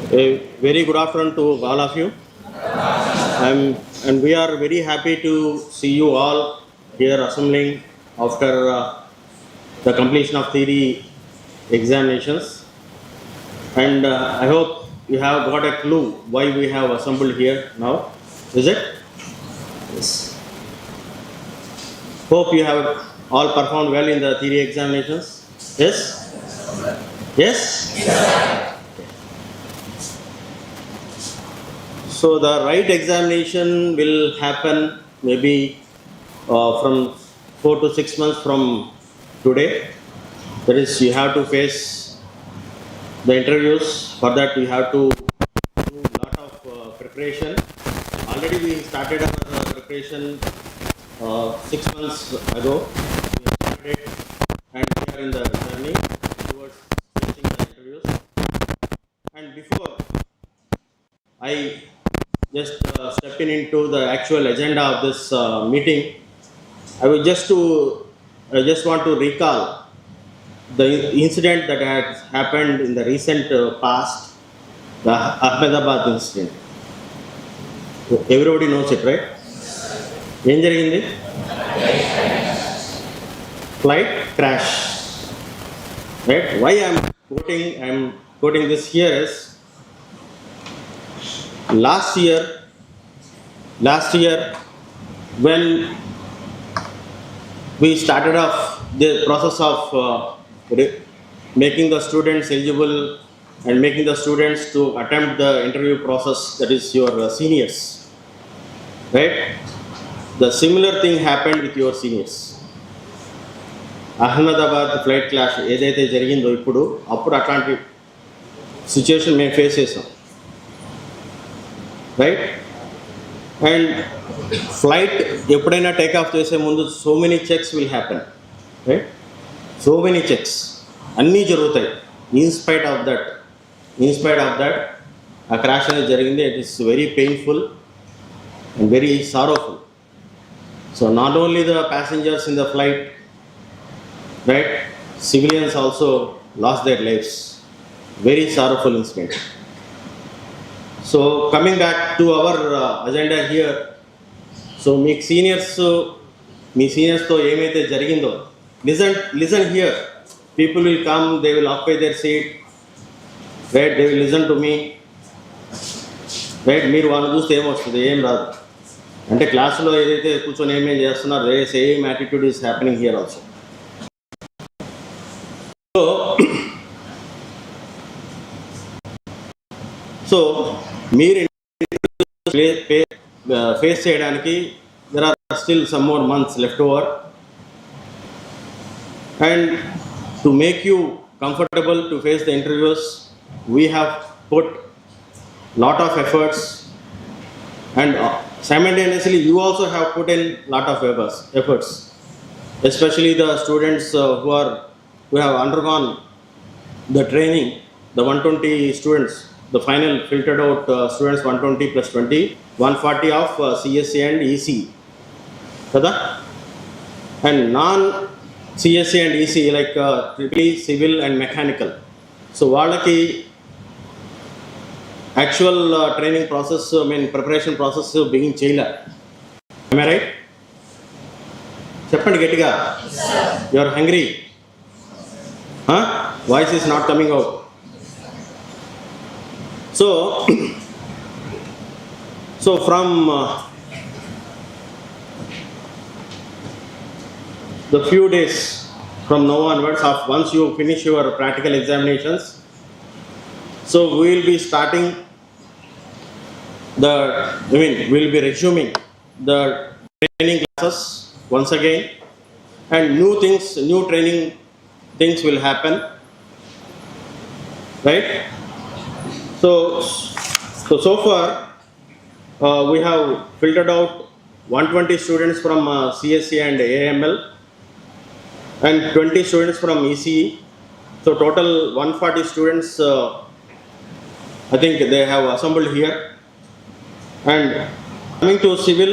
A very good afternoon to all of you. And we are very happy to see you all here assembling after the completion of theory examinations. And I hope you have got a clue why we have assembled here now. Is it? Yes. Hope you have all performed well in the theory examinations. Yes? Yes? So the right examination will happen maybe from 4 to 6 months from today. That is, you have to face the interviews. For that, you have to do a lot of preparation. Already we started our preparation 6 months ago. We started and we are in the journey towards facing the interviews. And before I just stepping into the actual agenda of this meeting, I just want to recall the incident that had happened in the recent past, the Ahmedabad incident. Everybody knows it, right? Em jarigindi? Flight crash. Right? Why I am quoting this here is, last year when we started off the process of making the students eligible and making the students to attempt the interview process, that is your seniors, right? The similar thing happened with your seniors. Ahmedabad flight crash ఏదైతే జరిగిందో ఇప్పుడు అట్లాంటి situation మేము face చేసాం, right? And flight ఎప్పుడైనా take off చేసే ముందు so many checks will happen, right? So many checks అన్నీ జరుగుతాయి. ఇన్స్పైట్ ఆఫ్ దట్ ఆ క్రాష్ అనేది జరిగింది. It is very painful and very sorrowful. So not only the passengers in the flight, right? Civilians also lost their lives. Very sorrowful incident. So coming back to our agenda here, so me seniors తో ఏమైతే జరిగిందో, listen here. People will come, they will occupy their seat, right? They will listen to me, right? మీరు వాళ్ళని చూస్తే ఏమొస్తుంది? ఏం రాదు. అంటే క్లాసులో ఏదైతే కూర్చొని ఏమేం చేస్తున్నారు, same attitude is happening here also. So మీరు ఫేస్ చేయడానికి there are still some more months left over. And to make you comfortable to face the interviews, we have put lot of efforts, and simultaneously you also have put in lot of efforts, especially the students who have undergone the training, the 120 students, the final filtered out students 120 plus 20, 140 of CSA and EC, kada? And non CSA and EC like triple civil and mechanical. So వాళ్ళకి actual training process, preparation process begin చేయలే. Am I right? చెప్పండి గట్టిగా. You are hungry? Huh? Voice is not coming out. So from the few days from now onwards, once you finish your practical examinations, so we will be starting we'll be resuming the training classes once again, and new training things will happen, right? So far we have filtered out 120 students from CSE and AML and 20 students from ECE. So total 140 students I think they have assembled here. And coming to civil,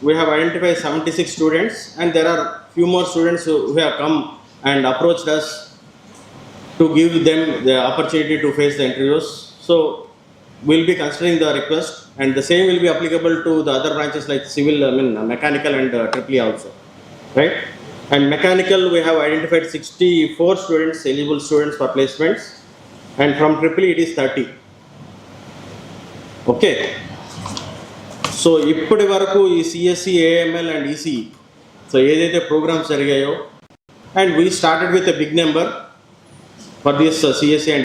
we have identified 76 students, and there are few more students who have come and approached us to give them the opportunity to face the interviews. So we'll be considering the request, and the same will be applicable to the other branches like civil, mechanical and triple also, right? And mechanical, we have identified 64 students, eligible students for placements, and from triple it is 30. Okay. So ఇప్పటి వరకు ఈ CSC, AML and EC, so ఏదైతే programs జరిగాయో, and we started with a big number for this CSC and